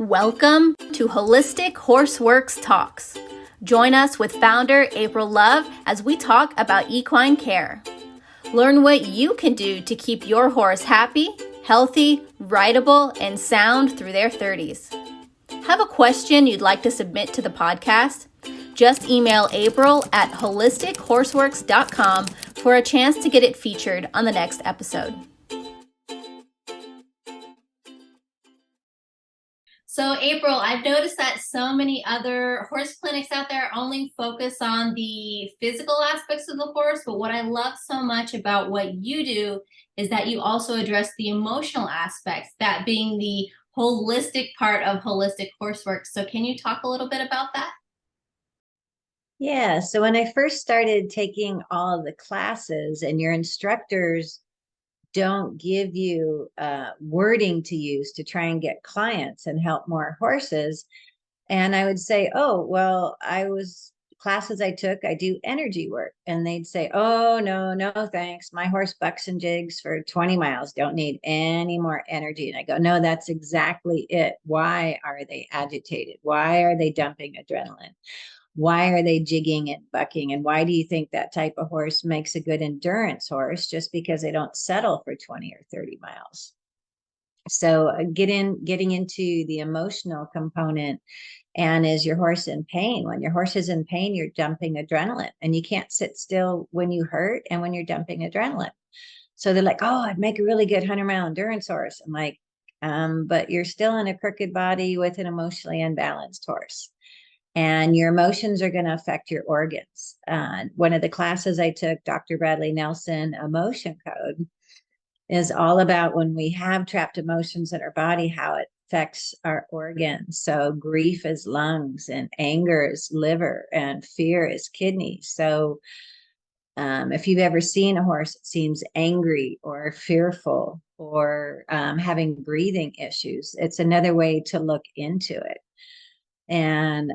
Welcome to Holistic Horseworks Talks. Join us with founder April Love as we talk about equine care. Learn what you can do to keep your horse happy, healthy, rideable, and sound through their 30s. Have a question you'd like to submit to the podcast? Just email April at HolisticHorseworks.com for a chance to get it featured on the next episode. So April, I've noticed that so many other horse clinics out there only focus on the physical aspects of the horse, but what I love so much about what you do is that you also address the emotional aspects, that being the holistic part of Holistic Horseworks. So can you talk a little bit about that? Yeah, so when I first started taking all of the classes and your instructors don't give you wording to use to try and get clients and help more horses. And I would say, oh, well, classes I took, I do energy work. And they'd say, oh, no, thanks. My horse bucks and jigs for 20 miles, don't need any more energy. And I go, no, that's exactly it. Why are they agitated? Why are they dumping adrenaline? Why are they jigging and bucking? And why do you think that type of horse makes a good endurance horse? Just because they don't settle for 20 or 30 miles. So getting into the emotional component. And is your horse in pain? When your horse is in pain, you're dumping adrenaline, and you can't sit still when you hurt and when you're dumping adrenaline. So they're like, oh, I'd make a really good 100-mile endurance horse. I'm like, but you're still in a crooked body with an emotionally imbalanced horse. And your emotions are going to affect your organs. One of the classes I took, Dr. Bradley Nelson, Emotion Code, is all about when we have trapped emotions in our body, how it affects our organs. So grief is lungs, and anger is liver, and fear is kidneys. So if you've ever seen a horse that seems angry or fearful or having breathing issues, it's another way to look into it. And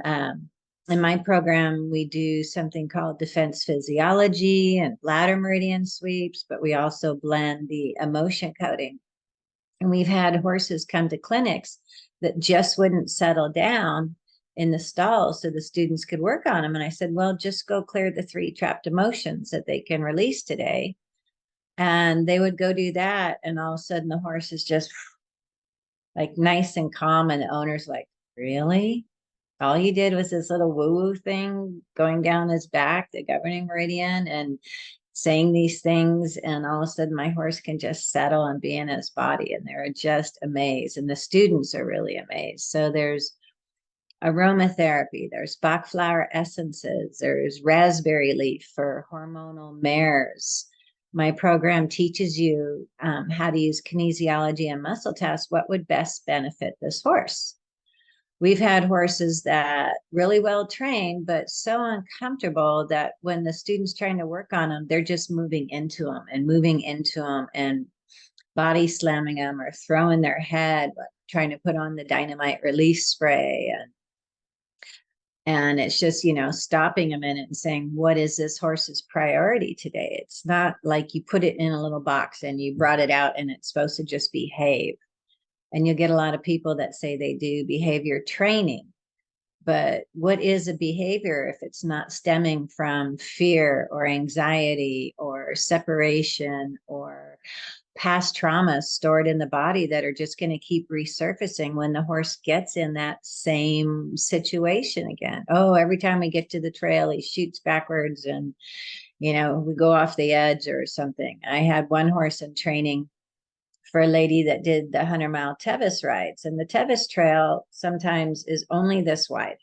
in my program, we do something called defense physiology and bladder meridian sweeps, but we also blend the emotion coding. And we've had horses come to clinics that just wouldn't settle down in the stall so the students could work on them. And I said, well, just go clear the 3 trapped emotions that they can release today. And they would go do that. And all of a sudden the horse is just like nice and calm. And the owner's like, really? All you did was this little woo-woo thing going down his back, the governing meridian, and saying these things, and all of a sudden my horse can just settle and be in his body, and they're just amazed, and the students are really amazed. So there's aromatherapy, there's Bach flower essences, there's raspberry leaf for hormonal mares. My program teaches you how to use kinesiology and muscle tests, what would best benefit this horse. We've had horses that really well trained, but so uncomfortable that when the student's trying to work on them, they're just moving into them and body slamming them or throwing their head, trying to put on the dynamite release spray. And it's just, stopping a minute and saying, what is this horse's priority today? It's not like you put it in a little box and you brought it out and it's supposed to just behave. And you'll get a lot of people that say they do behavior training. But what is a behavior if it's not stemming from fear or anxiety or separation or past traumas stored in the body that are just going to keep resurfacing when the horse gets in that same situation again? Oh, every time we get to the trail, he shoots backwards and, we go off the edge or something. I had one horse in training for a lady that did the 100-mile Tevis rides. And the Tevis trail sometimes is only this wide.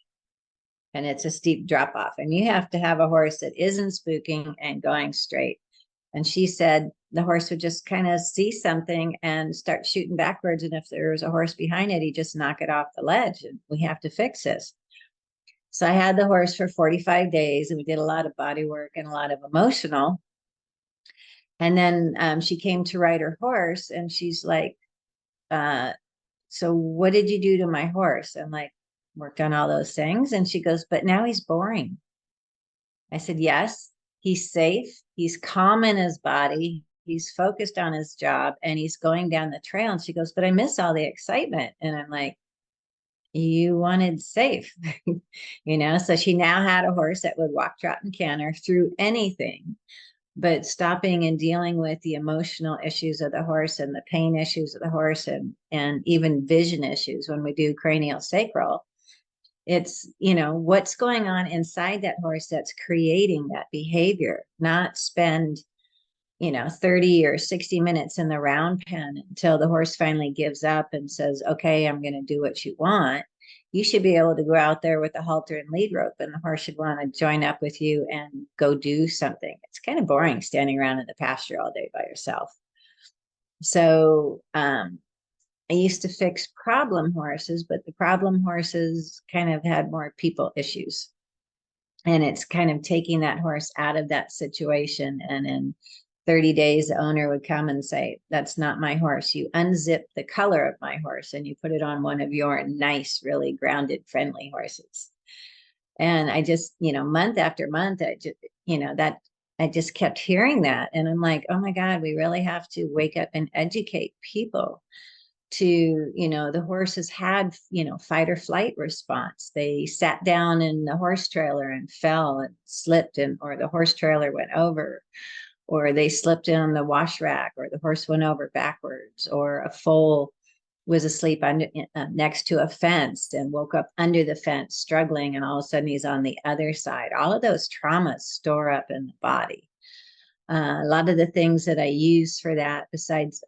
And it's a steep drop off. And you have to have a horse that isn't spooking and going straight. And she said the horse would just kind of see something and start shooting backwards. And if there was a horse behind it, he'd just knock it off the ledge. And we have to fix this. So I had the horse for 45 days, and we did a lot of body work and a lot of emotional. And then she came to ride her horse, and she's like, so what did you do to my horse? I'm like, worked on all those things. And she goes, but now he's boring. I said, yes, he's safe. He's calm in his body. He's focused on his job, and he's going down the trail. And she goes, but I miss all the excitement. And I'm like, you wanted safe, so she now had a horse that would walk, trot, and canter through anything, but stopping and dealing with the emotional issues of the horse and the pain issues of the horse, and even vision issues. When we do cranial sacral, it's, what's going on inside that horse that's creating that behavior, not spend 30 or 60 minutes in the round pen until the horse finally gives up and says, okay, I'm going to do what you want. You should be able to go out there with a halter and lead rope, and the horse should want to join up with you and go do something. It's kind of boring standing around in the pasture all day by yourself. So I used to fix problem horses, but the problem horses kind of had more people issues. And it's kind of taking that horse out of that situation. And in 30 days, the owner would come and say, that's not my horse. You unzip the color of my horse and you put it on one of your nice, really grounded, friendly horses. And I just, month after month, I just kept hearing that. And I'm like, oh my God, we really have to wake up and educate people to, the horses had, fight or flight response. They sat down in the horse trailer and fell and slipped, or the horse trailer went over, or they slipped in the wash rack, or the horse went over backwards, or a foal was asleep next to a fence and woke up under the fence struggling, and all of a sudden he's on the other side. All of those traumas store up in the body. A lot of the things that I use for that, besides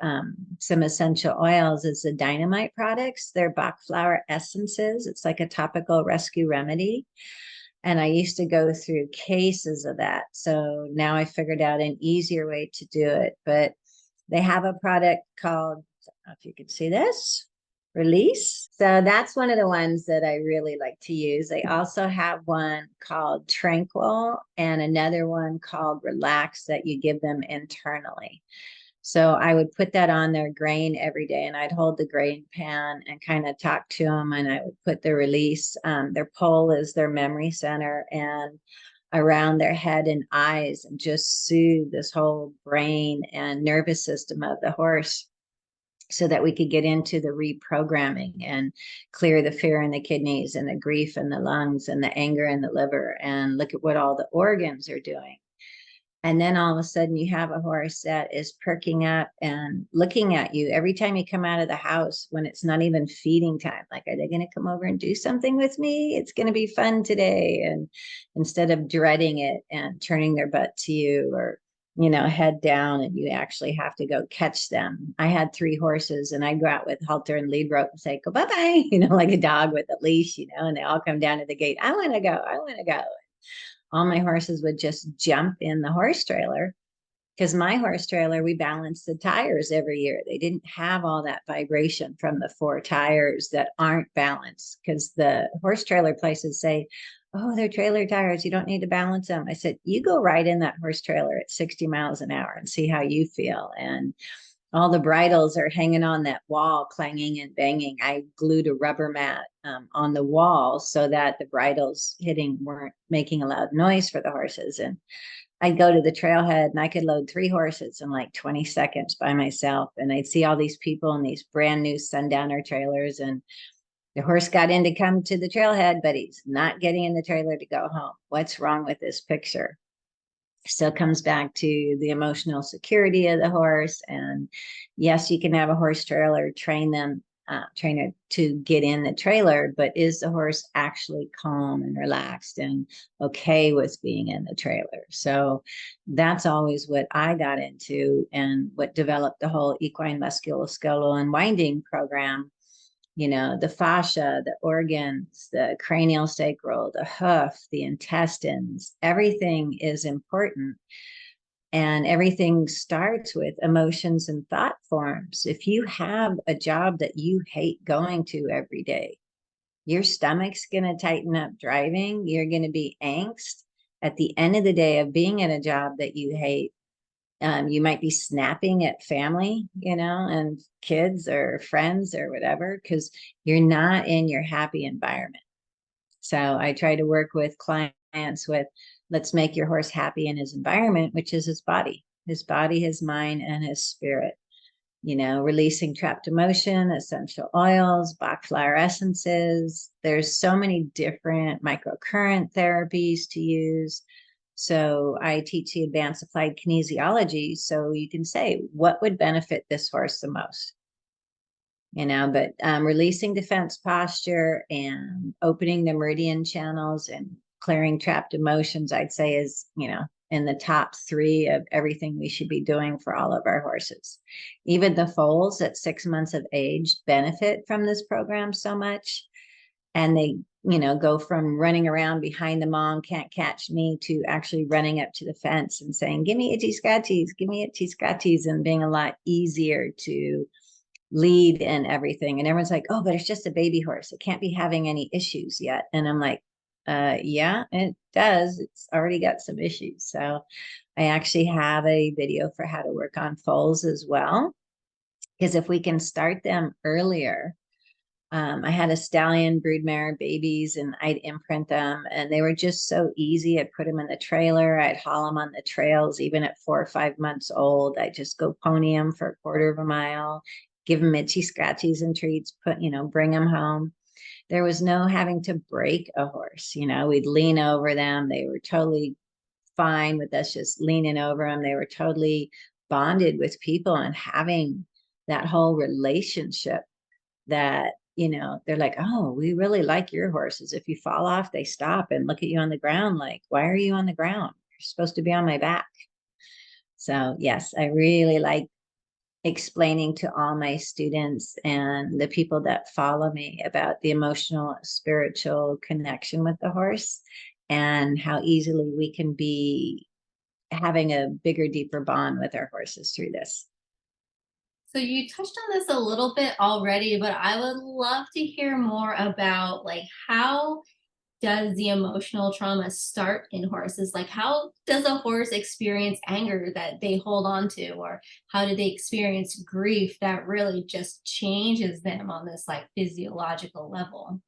some essential oils, is the dynamite products. They're Bach flower essences. It's like a topical rescue remedy. And I used to go through cases of that. So now I figured out an easier way to do it. But they have a product called, I don't know if you can see this, Release. So that's one of the ones that I really like to use. They also have one called Tranquil and another one called Relax that you give them internally. So I would put that on their grain every day, and I'd hold the grain pan and kind of talk to them, and I would put the Release. Their pole is their memory center, and around their head and eyes, and just soothe this whole brain and nervous system of the horse, so that we could get into the reprogramming and clear the fear in the kidneys and the grief in the lungs and the anger in the liver, and look at what all the organs are doing. And then all of a sudden you have a horse that is perking up and looking at you every time you come out of the house when it's not even feeding time. Like, are they going to come over and do something with me? It's going to be fun today. And instead of dreading it and turning their butt to you, or head down, and you actually have to go catch them. I had 3 horses, and I'd go out with halter and lead rope and say, go bye-bye, like a dog with a leash, and they all come down to the gate. I want to go. I want to go. All my horses would just jump in the horse trailer, because my horse trailer, we balanced the tires every year. They didn't have all that vibration from the 4 tires that aren't balanced, because the horse trailer places say, oh, they're trailer tires, you don't need to balance them. I said, you go right in that horse trailer at 60 miles an hour and see how you feel. And all the bridles are hanging on that wall, clanging and banging. I glued a rubber mat on the wall so that the bridles hitting weren't making a loud noise for the horses. And I'd go to the trailhead, and I could load 3 horses in like 20 seconds by myself. And I'd see all these people in these brand new sundowner trailers, and the horse got in to come to the trailhead, but he's not getting in the trailer to go home. What's wrong with this picture? Still comes back to the emotional security of the horse. And yes, you can have a horse trailer trainer to get in the trailer, but is the horse actually calm and relaxed and okay with being in the trailer? So that's always what I got into, and what developed the whole equine musculoskeletal unwinding program. The fascia, the organs, the cranial sacral, the hoof, the intestines, everything is important. And everything starts with emotions and thought forms. If you have a job that you hate going to every day, your stomach's going to tighten up driving. You're going to be angst. At the end of the day of being in a job that you hate, you might be snapping at family, and kids or friends or whatever, because you're not in your happy environment. So I try to work with clients with, let's make your horse happy in his environment, which is his body, his mind, and his spirit. releasing trapped emotion, essential oils, Bach flower essences. There's so many different microcurrent therapies to use. So I teach the advanced applied kinesiology. So you can say, what would benefit this horse the most? But releasing defense posture and opening the meridian channels and clearing trapped emotions, I'd say is, in the top 3 of everything we should be doing for all of our horses. Even the foals at 6 months of age benefit from this program so much. And they, go from running around behind the mom, can't catch me, to actually running up to the fence and saying, give me itchy scratchies, give me itchy scratchies, and being a lot easier to lead and everything. And everyone's like, oh, but it's just a baby horse. It can't be having any issues yet. And I'm like, yeah, it does. It's already got some issues. So I actually have a video for how to work on foals as well. Because if we can start them earlier, I had a stallion broodmare babies, and I'd imprint them, and they were just so easy. I'd put them in the trailer. I'd haul them on the trails, even at 4 or 5 months old. I'd just go pony them for a quarter of a mile, give them itchy scratchies and treats, bring them home. There was no having to break a horse. We'd lean over them. They were totally fine with us just leaning over them. They were totally bonded with people and having that whole relationship that, they're like, oh, we really like your horses. If you fall off, they stop and look at you on the ground like, why are you on the ground? You're supposed to be on my back. So yes, I really like explaining to all my students and the people that follow me about the emotional, spiritual connection with the horse, and how easily we can be having a bigger, deeper bond with our horses through this. So you touched on this a little bit already, but I would love to hear more about how does the emotional trauma start in horses? Like, how does a horse experience anger that they hold on to, or how do they experience grief that really just changes them on this physiological level?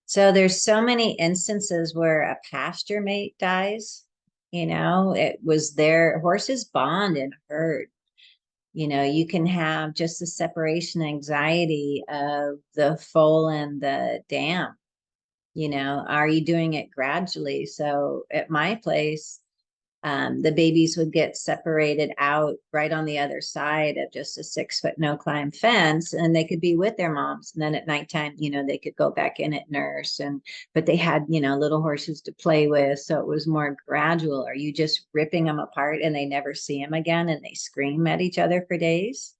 So there's so many instances where a pasture mate dies. It was their horses bond in herd. You can have just the separation anxiety of the foal and the dam. Are you doing it gradually? So at my place, the babies would get separated out right on the other side of just a 6-foot no climb fence, and they could be with their moms. And then at nighttime, they could go back in at nurse, but they had, little horses to play with. So it was more gradual. Are you just ripping them apart and they never see them again and they scream at each other for days?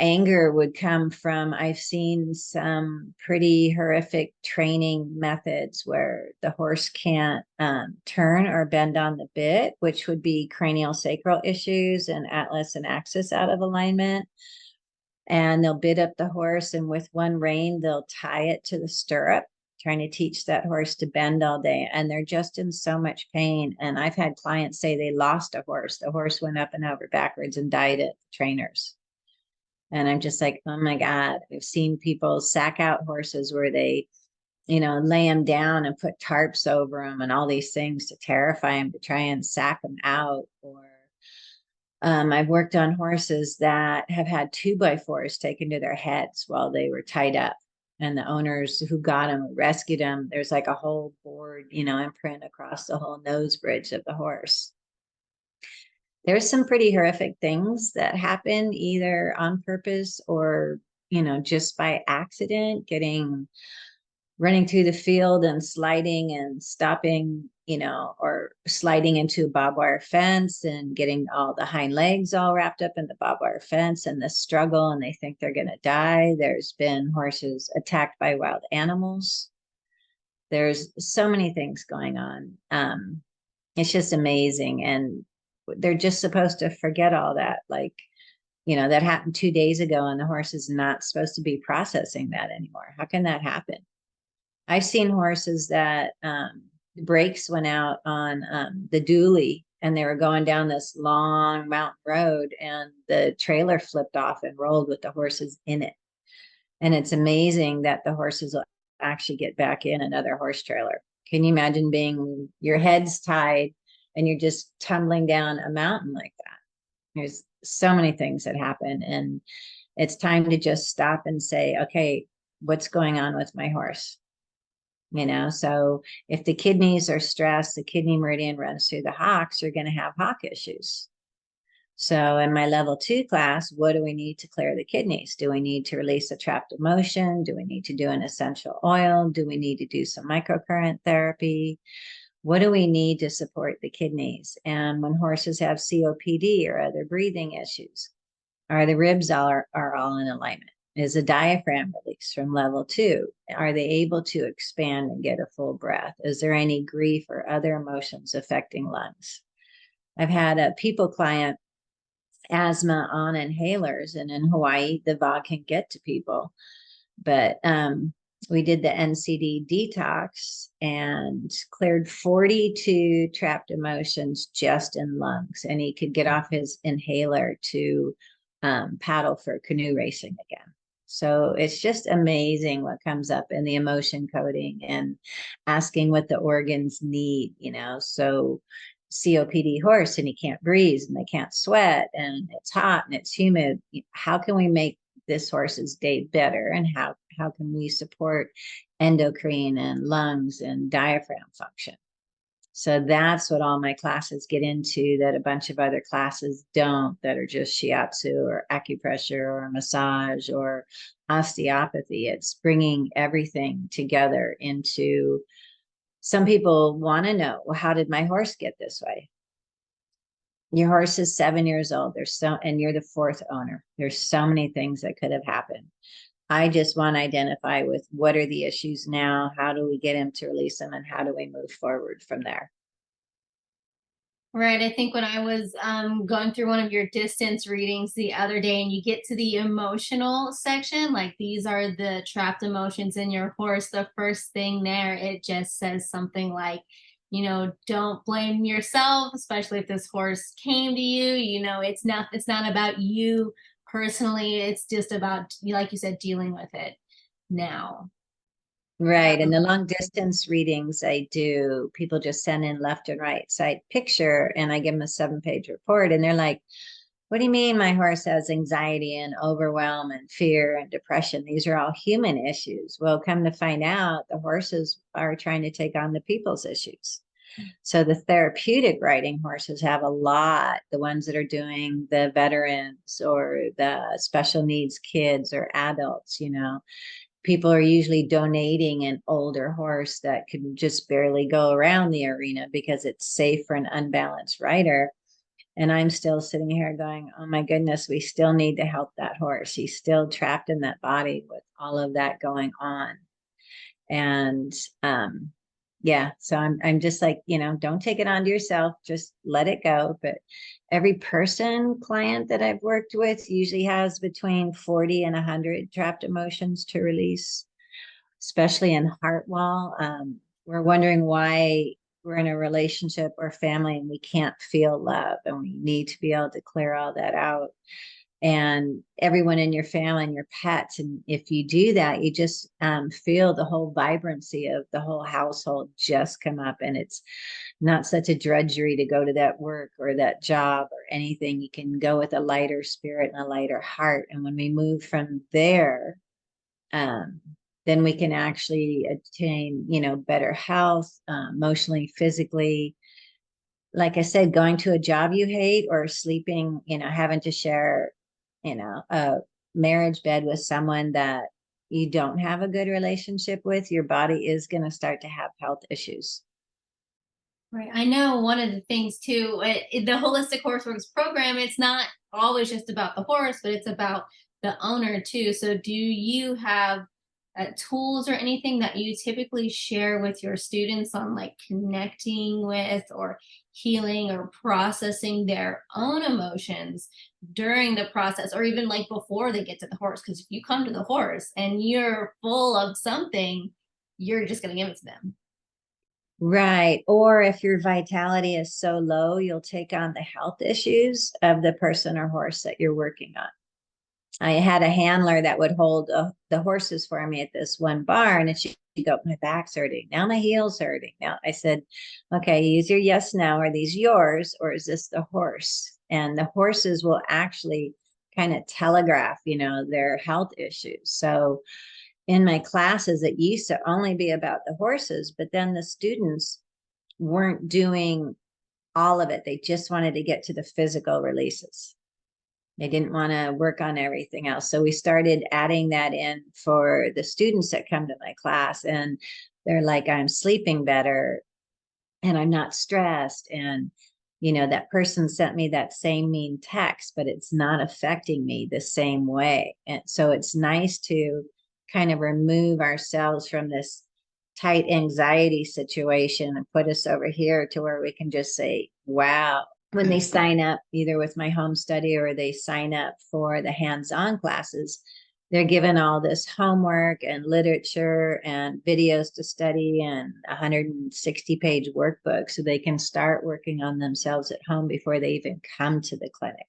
Anger would come from, I've seen some pretty horrific training methods where the horse can't turn or bend on the bit, which would be cranial sacral issues and atlas and axis out of alignment. And they'll bit up the horse, and with one rein, they'll tie it to the stirrup, trying to teach that horse to bend all day. And they're just in so much pain. And I've had clients say they lost a horse. The horse went up and over backwards and died at trainers. And I'm just like, oh my God, I've seen people sack out horses where they, lay them down and put tarps over them and all these things to terrify them, to try and sack them out. Or I've worked on horses that have had 2x4s taken to their heads while they were tied up. And the owners who got them rescued them. There's like a whole board, imprint across the whole nose bridge of the horse. There's some pretty horrific things that happen either on purpose or, just by accident, running through the field and sliding and stopping, or sliding into a barbed wire fence and getting all the hind legs all wrapped up in the barbed wire fence and the struggle, and they think they're going to die. There's been horses attacked by wild animals. There's so many things going on. It's just amazing. And they're just supposed to forget all that. That happened 2 days ago, and the horse is not supposed to be processing that anymore. How can that happen? I've seen horses that the brakes went out on the dually, and they were going down this long mountain road, and the trailer flipped off and rolled with the horses in it. And it's amazing that the horses will actually get back in another horse trailer. Can you imagine being, your head's tied and you're just tumbling down a mountain like that? There's so many things that happen, and it's time to just stop and say, okay, what's going on with my horse? So if the kidneys are stressed, the kidney meridian runs through the hocks, you're going to have hock issues. So in my level 2 class, what do we need to clear the kidneys? Do we need to release a trapped emotion? Do we need to do an essential oil? Do we need to do some microcurrent therapy? What do we need to support the kidneys? And when horses have COPD or other breathing issues, are the ribs are all in alignment? Is the diaphragm release from level 2? Are they able to expand and get a full breath? Is there any grief or other emotions affecting lungs? I've had a people client asthma on inhalers, and in Hawaii, the Bach can get to people. But we did the NCD detox and cleared 42 trapped emotions just in lungs. And he could get off his inhaler to paddle for canoe racing again. So it's just amazing what comes up in the emotion coding and asking what the organs need, So COPD horse, and he can't breathe and they can't sweat and it's hot and it's humid. How can we make this horse's day better, and how can we support endocrine and lungs and diaphragm function? So that's what all my classes get into that a bunch of other classes don't, that are just shiatsu or acupressure or massage or osteopathy. It's bringing everything together into. Some people want to know, well, how did my horse get this way? Your horse is 7 years old. And you're the 4th owner. There's so many things that could have happened. I just want to identify with what are the issues now? How do we get him to release them? And how do we move forward from there? Right. I think when I was going through one of your distance readings the other day, and you get to the emotional section, like these are the trapped emotions in your horse, the first thing there, it just says something like, don't blame yourself, especially if this horse came to you. It's not about you personally. It's just about, like you said, dealing with it now. Right. And the long distance readings I do, people just send in left and right side picture, and I give them a 7-page report. And they're like, what do you mean my horse has anxiety and overwhelm and fear and depression? These are all human issues. Well, come to find out, the horses are trying to take on the people's issues. So the therapeutic riding horses have a lot, the ones that are doing the veterans or the special needs kids or adults, people are usually donating an older horse that can just barely go around the arena because it's safe for an unbalanced rider. And I'm still sitting here going, oh my goodness, we still need to help that horse. He's still trapped in that body with all of that going on. And yeah, so I'm just like, don't take it onto yourself, just let it go. But every client that I've worked with usually has between 40 and 100 trapped emotions to release, especially in heart wall. We're wondering why we're in a relationship or family and we can't feel love, and we need to be able to clear all that out. And everyone in your family and your pets. And if you do that, you just feel the whole vibrancy of the whole household just come up. And it's not such a drudgery to go to that work or that job or anything. You can go with a lighter spirit and a lighter heart. And when we move from there, then we can actually attain, better health, emotionally, physically. Like I said, going to a job you hate or sleeping, having to share, a marriage bed with someone that you don't have a good relationship with, your body is going to start to have health issues. Right. I know one of the things too, the Holistic Horseworks program, it's not always just about the horse, but it's about the owner too. So do you have tools or anything that you typically share with your students on like connecting with or healing or processing their own emotions during the process, or even like before they get to the horse? Because if you come to the horse and you're full of something, you're just going to give it to them. Right. Or if your vitality is so low, you'll take on the health issues of the person or horse that you're working on. I had a handler that would hold the horses for me at this one barn, and she'd go, my back's hurting. Now my heel's hurting. Now I said, okay, use your yes, now. Are these yours or is this the horse? and the horses will actually kind of telegraph, their health issues. So in my classes, it used to only be about the horses, but then the students weren't doing all of it. They just wanted to get to the physical releases. They didn't want to work on everything else. So we started adding that in for the students that come to my class, and they're like, I'm sleeping better and I'm not stressed. And, that person sent me that same mean text, but it's not affecting me the same way. And so it's nice to kind of remove ourselves from this tight anxiety situation and put us over here to where we can just say, wow. When they sign up either with my home study or they sign up for the hands-on classes, they're given all this homework and literature and videos to study and 160-page workbook so they can start working on themselves at home before they even come to the clinic.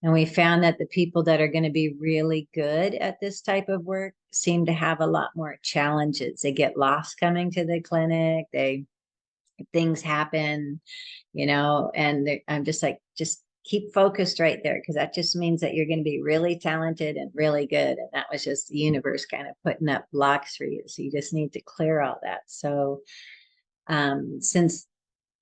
And we found that the people that are going to be really good at this type of work seem to have a lot more challenges. They get lost coming to the clinic. Things happen, and I'm just like, just keep focused right there, because that just means that you're going to be really talented and really good. And that was just the universe kind of putting up blocks for you. So you just need to clear all that. So since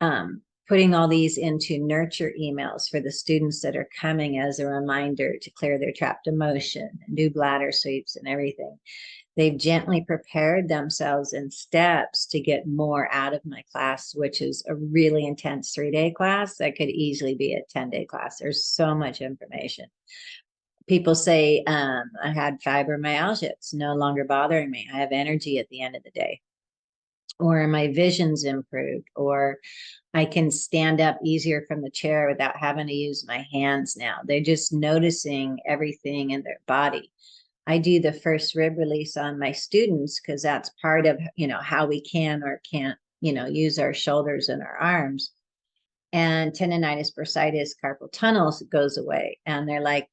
putting all these into nurture emails for the students that are coming as a reminder to clear their trapped emotion and do bladder sweeps and everything, they've gently prepared themselves in steps to get more out of my class, which is a really intense 3-day class that could easily be a 10-day class. There's so much information. People say, I had fibromyalgia. It's no longer bothering me. I have energy at the end of the day. Or my vision's improved. Or I can stand up easier from the chair without having to use my hands now. They're just noticing everything in their body. I do the first rib release on my students because that's part of, how we can or can't, use our shoulders and our arms. And tendonitis, bursitis, carpal tunnel goes away. And they're like,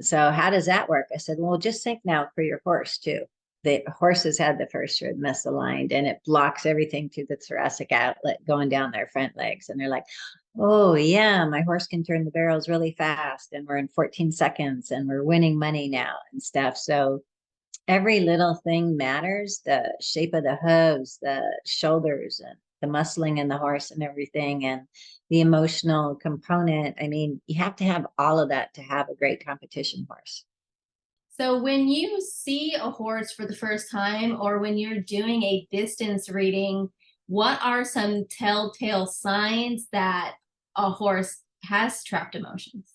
so how does that work? I said, well, just think now for your horse too. The horses had the first rib misaligned and it blocks everything through the thoracic outlet going down their front legs. And they're like, oh yeah, my horse can turn the barrels really fast and we're in 14 seconds and we're winning money now and stuff. So every little thing matters. The shape of the hooves, the shoulders, and the muscling in the horse and everything, and the emotional component. I mean, you have to have all of that to have a great competition horse. So when you see a horse for the first time or when you're doing a distance reading, what are some telltale signs that a horse has trapped emotions?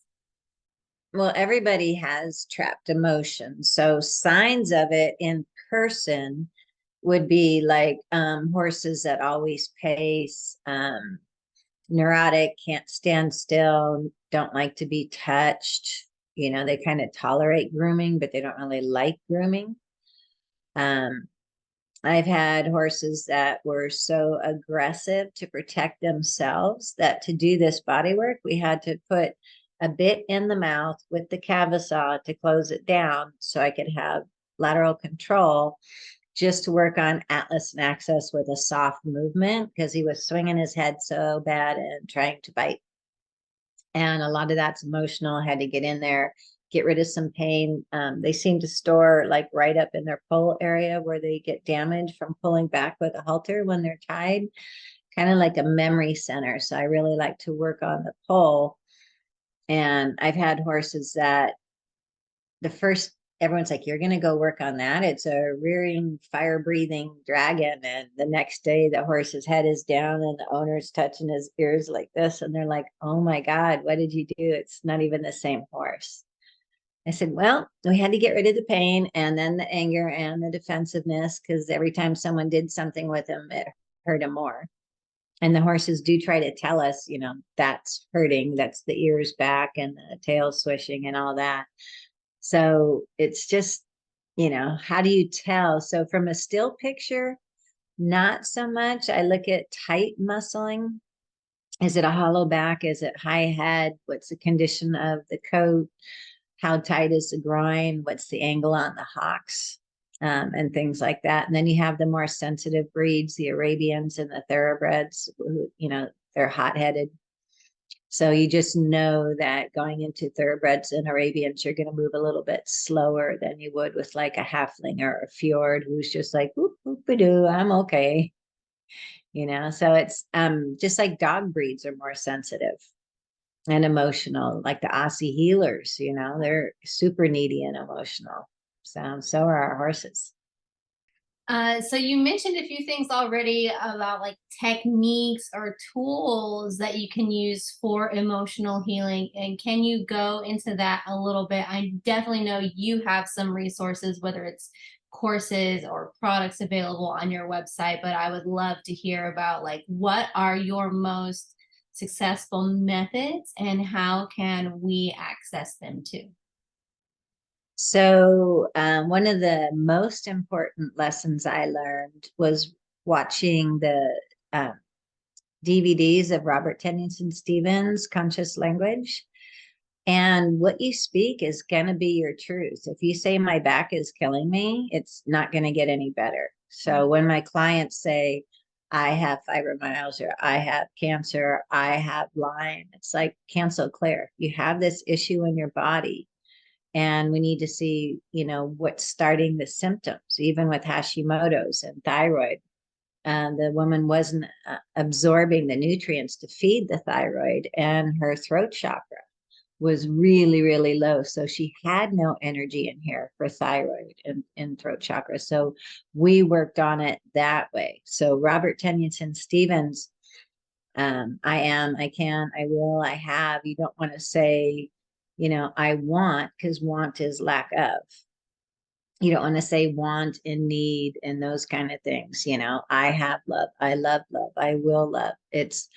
Well, everybody has trapped emotions. So signs of it in person would be like horses that always pace, neurotic, can't stand still, don't like to be touched. They kind of tolerate grooming, but they don't really like grooming. I've had horses that were so aggressive to protect themselves that to do this body work, we had to put a bit in the mouth with the cavussaw to close it down so I could have lateral control, just to work on atlas and axis with a soft movement because he was swinging his head so bad and trying to bite. And a lot of that's emotional. I had to get in there, get rid of some pain. They seem to store like right up in their pole area where they get damaged from pulling back with a halter when they're tied, kind of like a memory center. So I really like to work on the pole. And I've had horses that everyone's like, you're going to go work on that. It's a rearing, fire breathing dragon. And the next day the horse's head is down and the owner's touching his ears like this. And they're like, oh my God, what did you do? It's not even the same horse. I said, well, we had to get rid of the pain and then the anger and the defensiveness, because every time someone did something with him, it hurt him more. And the horses do try to tell us, that's hurting. That's the ears back and the tail swishing and all that. So it's just, how do you tell? So from a still picture, not so much. I look at tight muscling. Is it a hollow back? Is it high head? What's the condition of the coat? How tight is the groin? What's the angle on the hocks? And things like that. And then you have the more sensitive breeds, the Arabians and the thoroughbreds, who, they're hot-headed. So you just know that going into thoroughbreds and Arabians, you're going to move a little bit slower than you would with like a halfling or a fjord who's just like, whoop, whoop-a-doo, I'm okay. So it's just like dog breeds are more sensitive and emotional, like the Aussie healers, they're super needy and emotional. So are our horses. So you mentioned a few things already about like techniques or tools that you can use for emotional healing. And can you go into that a little bit? I definitely know you have some resources, whether it's courses or products available on your website, but I would love to hear about like what are your most successful methods and how can we access them too? So, one of the most important lessons I learned was watching the DVDs of Robert Tennyson Stevens' Conscious Language. And what you speak is going to be your truth. If you say my back is killing me, it's not going to get any better. So when my clients say, I have fibromyalgia, I have cancer, I have Lyme, it's like cancel clear. You have this issue in your body. And we need to see, what's starting the symptoms, even with Hashimoto's and thyroid. The woman wasn't absorbing the nutrients to feed the thyroid, and her throat chakra was really, really low. So she had no energy in here for thyroid and throat chakra. So we worked on it that way. So Robert Tennyson Stevens, I am, I can, I will, I have. You don't want to say, I want, because want is lack of. You don't want to say want and need and those kind of things. I have love, I love love, I will love. It's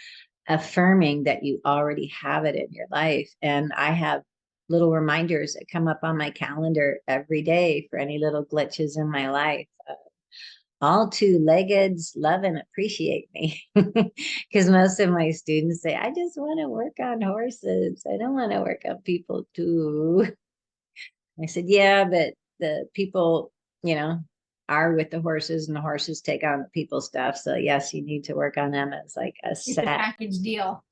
affirming that you already have it in your life. And I have little reminders that come up on my calendar every day for any little glitches in my life. All two-leggeds love and appreciate me, because most of my students say, I just want to work on horses. I don't want to work on people too. I said, yeah, but the people, are with the horses and the horses take on the people stuff. So yes, you need to work on them as like a It's a set. package deal.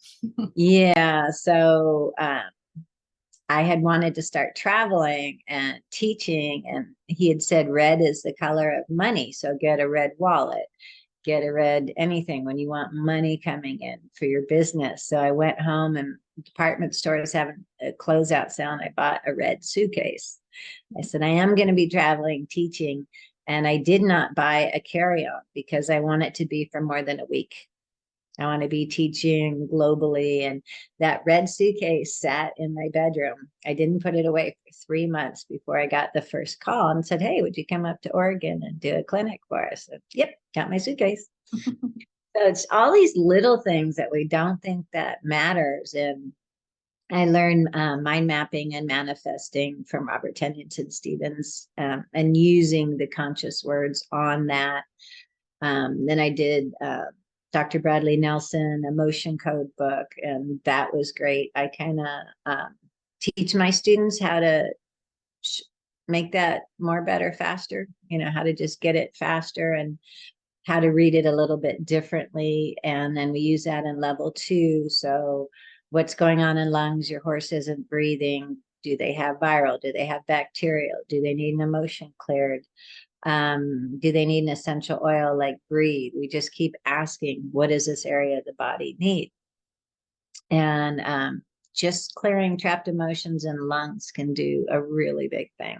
Yeah. So I had wanted to start traveling and teaching, and he had said red is the color of money. So get a red wallet, get a red anything when you want money coming in for your business. So I went home, and department stores having a closeout sale, and I bought a red suitcase. I said, I am going to be traveling, teaching. And I did not buy a carry-on because I want it to be for more than a week. I want to be teaching globally. And that red suitcase sat in my bedroom. I didn't put it away for 3 months before I got the first call and said, hey, would you come up to Oregon and do a clinic for us? And, yep, got my suitcase. So it's all these little things that we don't think that matters. And I learned mind mapping and manifesting from Robert Tennyson Stevens, and using the conscious words on that. Then I did Dr. Bradley Nelson, emotion code book, and that was great. I kind of teach my students how to make that more, better, faster, how to just get it faster and how to read it a little bit differently. And then we use that in level 2. So what's going on in lungs? Your horse isn't breathing. Do they have viral? Do they have bacterial? Do they need an emotion cleared? Do they need an essential oil like breathe? We just keep asking, what does this area of the body need? And just clearing trapped emotions in lungs can do a really big thing.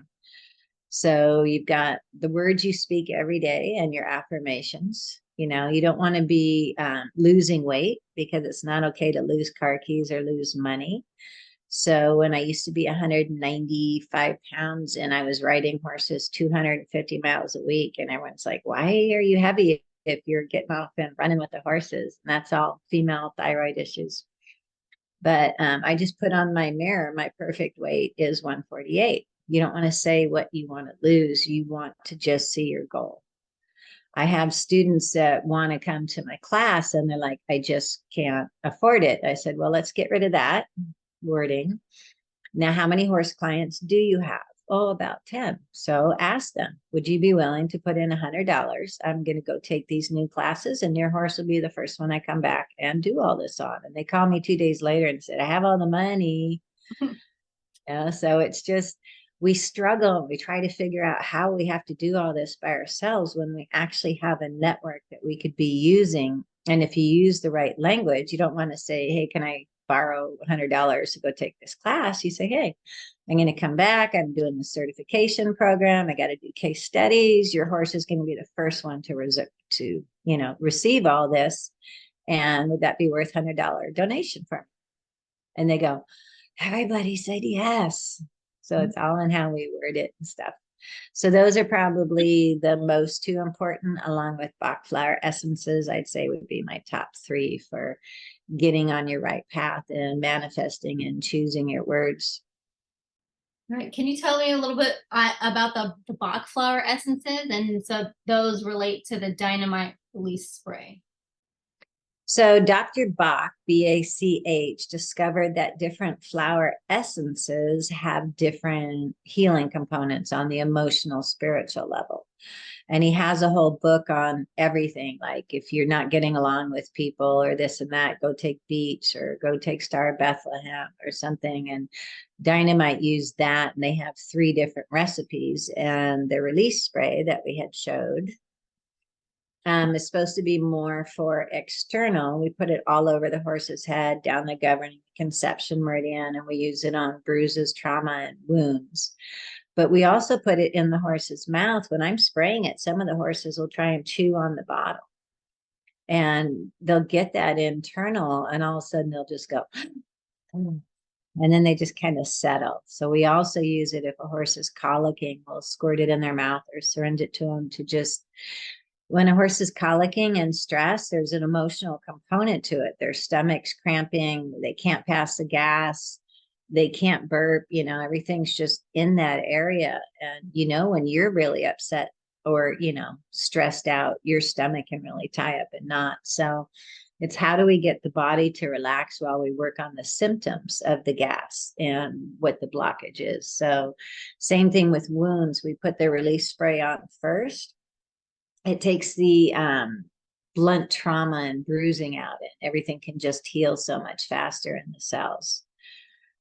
So you've got the words you speak every day and your affirmations. You don't want to be losing weight, because it's not okay to lose car keys or lose money. So when I used to be 195 pounds and I was riding horses 250 miles a week, and everyone's like, why are you heavy if you're getting off and running with the horses? And that's all female thyroid issues. But I just put on my mirror, my perfect weight is 148. You don't want to say what you want to lose. You want to just see your goal. I have students that want to come to my class and they're like, I just can't afford it. I said, well, let's get rid of that wording. Now, how many horse clients do you have? Oh, about 10. So ask them, would you be willing to put in $100? I'm going to go take these new classes and your horse will be the first one I come back and do all this on. And they called me 2 days later and said, I have all the money. So it's just, we struggle. We try to figure out how we have to do all this by ourselves when we actually have a network that we could be using. And if you use the right language, you don't want to say, hey, can I borrow $100 to go take this class? You say, hey, I'm going to come back. I'm doing the certification program. I got to do case studies. Your horse is going to be the first one to receive all this. And would that be worth $100 donation from? And they go, everybody said yes. So it's all in how we word it and stuff. So those are probably the most two important, along with Bach flower essences, I'd say would be my top three for getting on your right path and manifesting and choosing your words. All right. Can you tell me a little bit about the Bach flower essences? And so those relate to the dynamite release spray. So Dr. Bach, B-A-C-H, discovered that different flower essences have different healing components on the emotional, spiritual level. And he has a whole book on everything. Like if you're not getting along with people or this and that, go take beach or go take Star of Bethlehem or something. And Dynamite used that. And they have 3 different recipes. And the release spray that we had showed is supposed to be more for external. We put it all over the horse's head, down the governing conception meridian, and we use it on bruises, trauma, and wounds. But we also put it in the horse's mouth. When I'm spraying it, some of the horses will try and chew on the bottle. And they'll get that internal, and all of a sudden they'll just go, and then they just kind of settle. So we also use it if a horse is colicking, we'll squirt it in their mouth or syringe it to them to just, when a horse is colicking and stressed, there's an emotional component to it. Their stomach's cramping, they can't pass the gas, they can't burp, everything's just in that area. And, when you're really upset or, stressed out, your stomach can really tie up a knot. So it's how do we get the body to relax while we work on the symptoms of the gas and what the blockage is. So same thing with wounds. We put the release spray on first. It takes the blunt trauma and bruising out, and everything can just heal so much faster in the cells.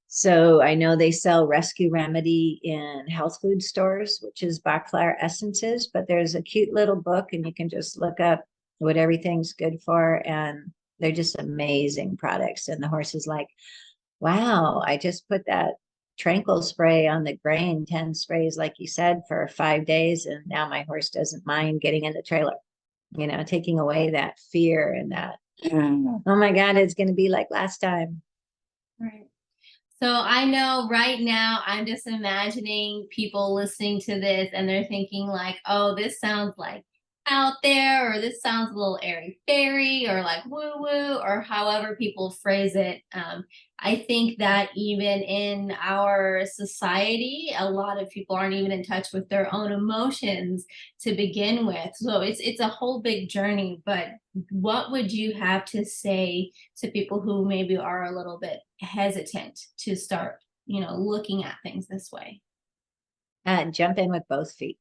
So I know they sell Rescue Remedy in health food stores, which is Bach flower essences, but there's a cute little book and you can just look up what everything's good for. And they're just amazing products. And the horse is like, wow, I just put that tranquil spray on the grain, 10 sprays, like you said, for 5 days. And now my horse doesn't mind getting in the trailer, taking away that fear and that, oh my God, it's going to be like last time. Right. So I know right now I'm just imagining people listening to this and they're thinking like, oh, this sounds like out there, or this sounds a little airy fairy, or like woo woo, or however people phrase it. I think that even in our society, a lot of people aren't even in touch with their own emotions to begin with. So it's a whole big journey. But what would you have to say to people who maybe are a little bit hesitant to start, looking at things this way? Jump in with both feet.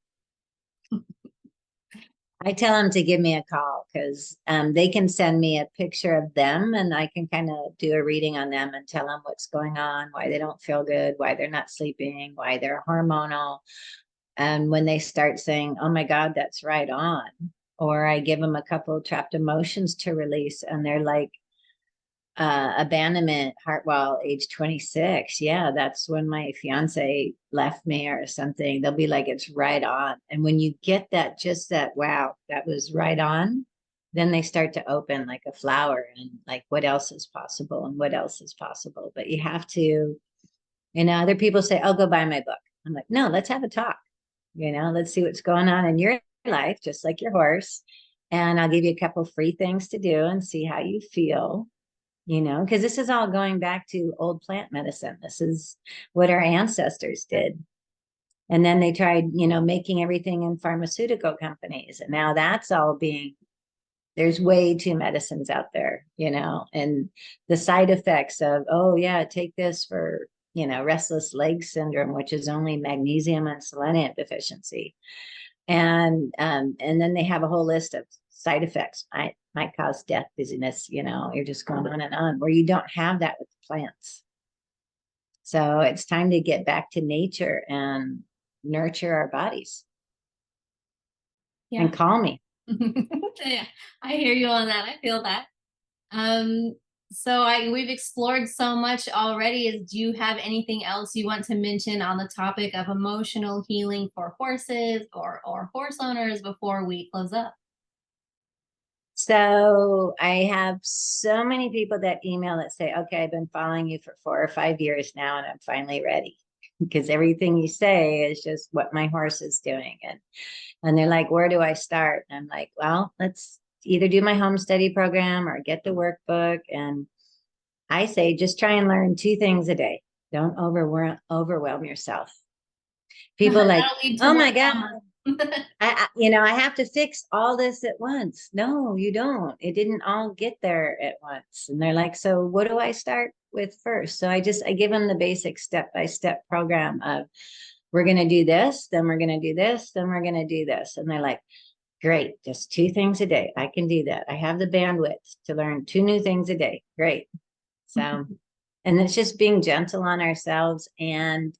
I tell them to give me a call because they can send me a picture of them and I can kind of do a reading on them and tell them what's going on, why they don't feel good, why they're not sleeping, why they're hormonal. And when they start saying, oh my God, that's right on, or I give them a couple of trapped emotions to release and they're like, abandonment, Hartwell, age 26. Yeah, that's when my fiance left me or something. They'll be like, it's right on. And when you get that, just that, wow, that was right on, then they start to open like a flower and like, what else is possible and what else is possible. But you have to, other people say, I'll go buy my book. I'm like, no, let's have a talk. Let's see what's going on in your life, just like your horse. And I'll give you a couple free things to do and see how you feel. Because this is all going back to old plant medicine. This is what our ancestors did. And then they tried, making everything in pharmaceutical companies. And now that's all there's way too medicines out there, and the side effects of, oh yeah, take this for restless leg syndrome, which is only magnesium and selenium deficiency. And then they have a whole list of side effects. Might cause death, dizziness, you're just going on and on, where you don't have that with the plants. So it's time to get back to nature and nurture our bodies. Yeah. And call me. Yeah, I hear you on that. I feel that. So we've explored so much already. Do you have anything else you want to mention on the topic of emotional healing for horses or horse owners before we close up? So I have so many people that email that say, okay, I've been following you for 4 or 5 years now, and I'm finally ready, because everything you say is just what my horse is doing. And they're like, where do I start? And I'm like, well, let's either do my home study program or get the workbook. And I say, just try and learn 2 things a day. Don't overwhelm yourself. People like, oh my God, I have to fix all this at once. No, you don't. It didn't all get there at once. And they're like, so what do I start with first? So I give them the basic step-by-step program of, we're going to do this, then we're going to do this, then we're going to do this. And they're like, great, just 2 things a day. I can do that. I have the bandwidth to learn 2 new things a day. Great. So, and it's just being gentle on ourselves. And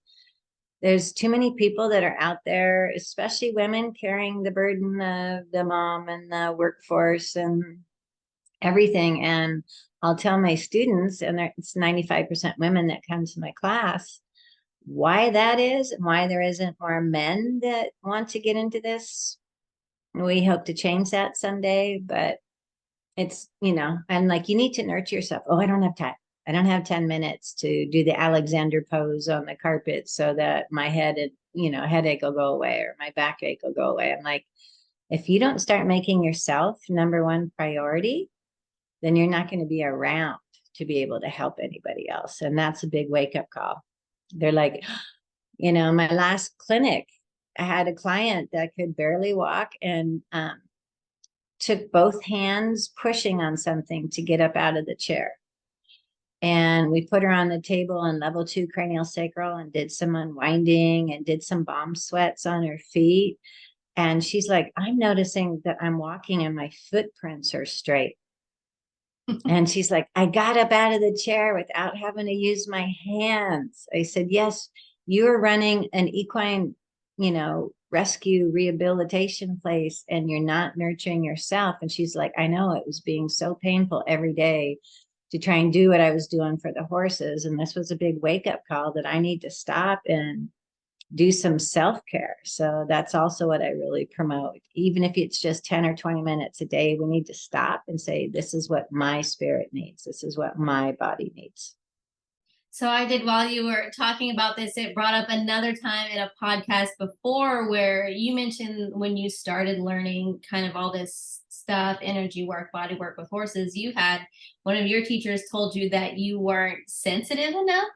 there's too many people that are out there, especially women, carrying the burden of the mom and the workforce and everything. And I'll tell my students, and it's 95% women that come to my class, why that is and why there isn't more men that want to get into this. We hope to change that someday, but it's, and like, you need to nurture yourself. Oh, I don't have time. I don't have 10 minutes to do the Alexander pose on the carpet so that my headache will go away, or my backache will go away. I'm like, if you don't start making yourself number 1 priority, then you're not going to be around to be able to help anybody else. And that's a big wake-up call. They're like, my last clinic, I had a client that could barely walk and took both hands pushing on something to get up out of the chair. And we put her on the table on level 2 cranial sacral and did some unwinding and did some bomb sweats on her feet. And she's like, I'm noticing that I'm walking and my footprints are straight. And she's like, I got up out of the chair without having to use my hands. I said, yes, you're running an equine, rescue rehabilitation place, and you're not nurturing yourself. And she's like, I know, it was being so painful every day to try and do what I was doing for the horses. And this was a big wake-up call that I need to stop and do some self-care. So that's also what I really promote. Even if it's just 10 or 20 minutes a day, we need to stop and say, this is what my spirit needs. This is what my body needs. So while you were talking about this, it brought up another time in a podcast before where you mentioned when you started learning kind of all this stuff, energy work, body work with horses, you had one of your teachers told you that you weren't sensitive enough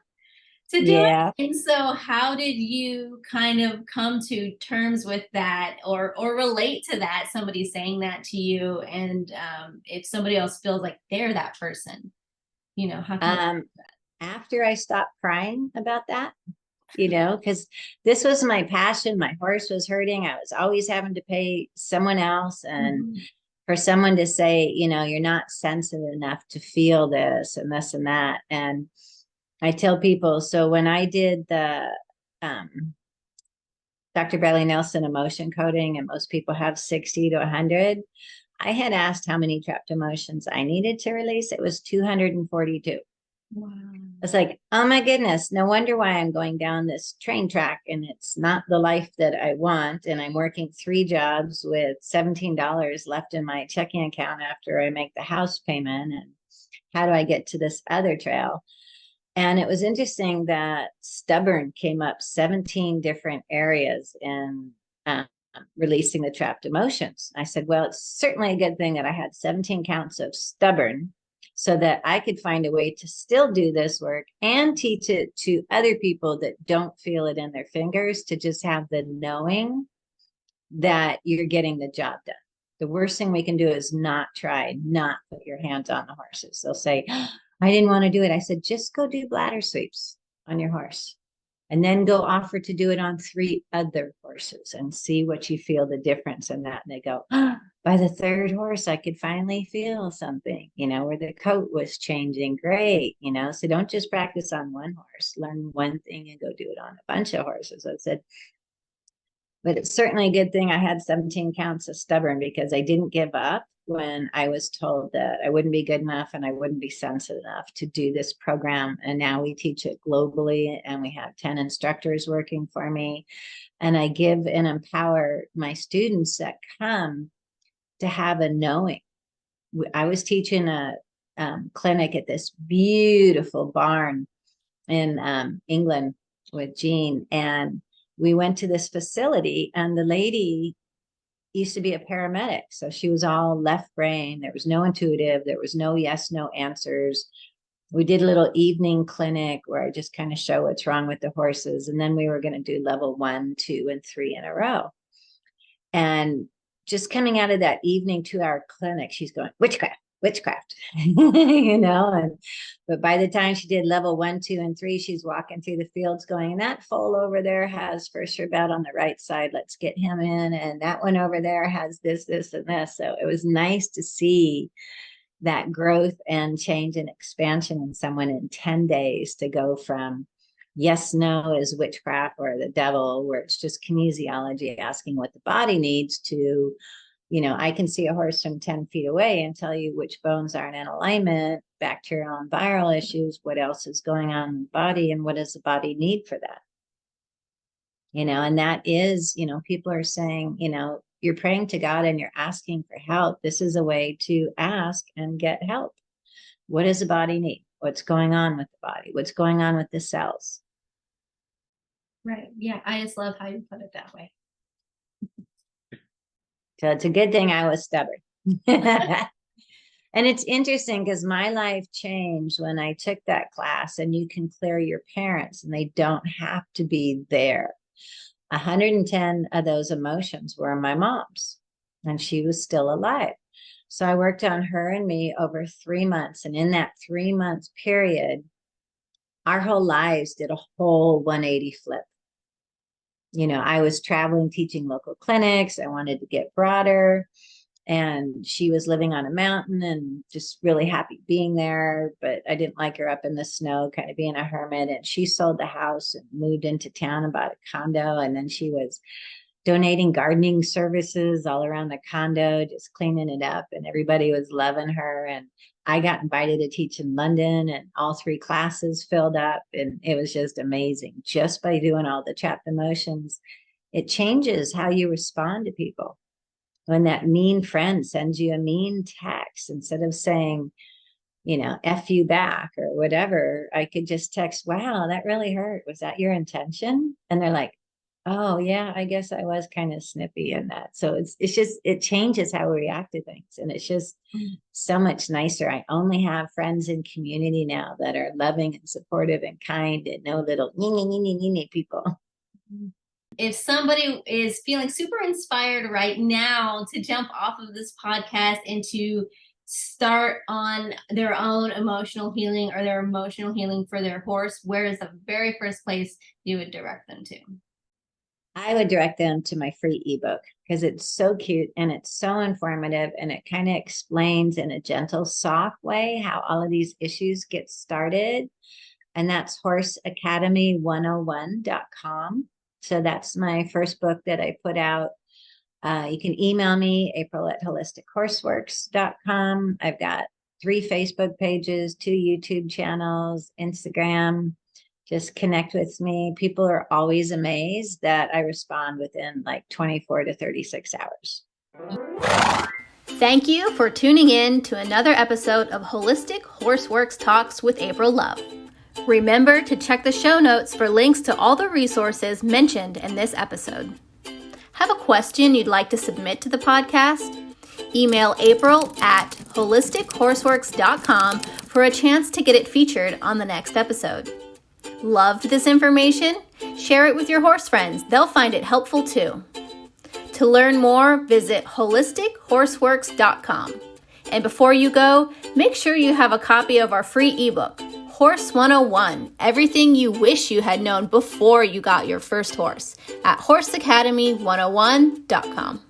to do it. And so how did you kind of come to terms with that or relate to that, somebody saying that to you? And if somebody else feels like they're that person, how can after I stopped crying about that, because this was my passion. My horse was hurting. I was always having to pay someone else. And for someone to say, you're not sensitive enough to feel this and this and that. And I tell people, so when I did the Dr. Bradley Nelson emotion coding, and most people have 60 to 100, I had asked how many trapped emotions I needed to release. It was 242. Wow. It's like, oh my goodness, no wonder why I'm going down this train track and it's not the life that I want. And I'm working 3 jobs with $17 left in my checking account after I make the house payment. And how do I get to this other trail? And it was interesting that stubborn came up 17 different areas in releasing the trapped emotions. I said, well, it's certainly a good thing that I had 17 counts of stubborn, so that I could find a way to still do this work and teach it to other people that don't feel it in their fingers, to just have the knowing that you're getting the job done. The worst thing we can do is not put your hands on the horses. They'll say, I didn't want to do it. I said, just go do bladder sweeps. on your horse. And then go offer to do it on 3 other horses and see what you feel the difference in that. And they go, by the 3rd horse, I could finally feel something, where the coat was changing. Great, so don't just practice on one horse, learn one thing and go do it on a bunch of horses. I said, but it's certainly a good thing I had 17 counts of stubborn, because I didn't give up when I was told that I wouldn't be good enough and I wouldn't be sensitive enough to do this program. And now we teach it globally, and we have 10 instructors working for me. And I give and empower my students that come to have a knowing. I was teaching a clinic at this beautiful barn in England with Jean, and we went to this facility, and the lady used to be a paramedic. So she was all left brain. There was no intuitive. There was no yes, no answers. We did a little evening clinic where I just kind of show what's wrong with the horses. And then we were going to do level 1, 2, and 3 in a row. And just coming out of that evening 2-hour clinic, she's going, witchcraft. But by the time she did level 1, 2, and 3, she's walking through the fields going, and that foal over there has first bout on the right side. Let's get him in. And that one over there has this, this, and this. So it was nice to see that growth and change and expansion in someone in 10 days to go from yes, no is witchcraft or the devil, where it's just kinesiology asking what the body needs, to I can see a horse from 10 feet away and tell you which bones aren't in alignment, bacterial and viral issues, what else is going on in the body, and what does the body need for that? And that is, people are saying, you're praying to God and you're asking for help. This is a way to ask and get help. What does the body need? What's going on with the body? What's going on with the cells? Right. Yeah. I just love how you put it that way. So it's a good thing I was stubborn. And it's interesting because my life changed when I took that class, and you can clear your parents and they don't have to be there. 110 of those emotions were my mom's, and she was still alive. So I worked on her and me over 3 months. And in that 3 months period, our whole lives did a whole 180 flip. I was traveling, teaching local clinics. I wanted to get broader, and she was living on a mountain and just really happy being there. But I didn't like her up in the snow, kind of being a hermit. And she sold the house and moved into town and bought a condo. And then she was donating gardening services all around the condo, just cleaning it up. And everybody was loving her. And I got invited to teach in London, and all 3 classes filled up. And it was just amazing. Just by doing all the trapped emotions, it changes how you respond to people. When that mean friend sends you a mean text, instead of saying, F you back or whatever, I could just text, wow, that really hurt. Was that your intention? And they're like, oh yeah, I guess I was kind of snippy in that. So it's just, it changes how we react to things. And it's just so much nicer. I only have friends in community now that are loving and supportive and kind, and no little people. If somebody is feeling super inspired right now to jump off of this podcast and to start on their own emotional healing or their emotional healing for their horse, where is the very first place you would direct them to? I would direct them to my free ebook, because it's so cute and it's so informative, and it kind of explains in a gentle, soft way how all of these issues get started. And that's horseacademy101.com. So that's my first book that I put out. You can email me, April at HolisticHorseWorks.com. I've got 3 Facebook pages, 2 YouTube channels, Instagram. Just connect with me. People are always amazed that I respond within like 24 to 36 hours. Thank you for tuning in to another episode of Holistic Horseworks Talks with April Love. Remember to check the show notes for links to all the resources mentioned in this episode. Have a question you'd like to submit to the podcast? Email April at HolisticHorseworks.com for a chance to get it featured on the next episode. Loved this information? Share it with your horse friends. They'll find it helpful too. To learn more, visit HolisticHorseworks.com. And before you go, make sure you have a copy of our free ebook, Horse 101, everything you wish you had known before you got your first horse, at horseacademy101.com.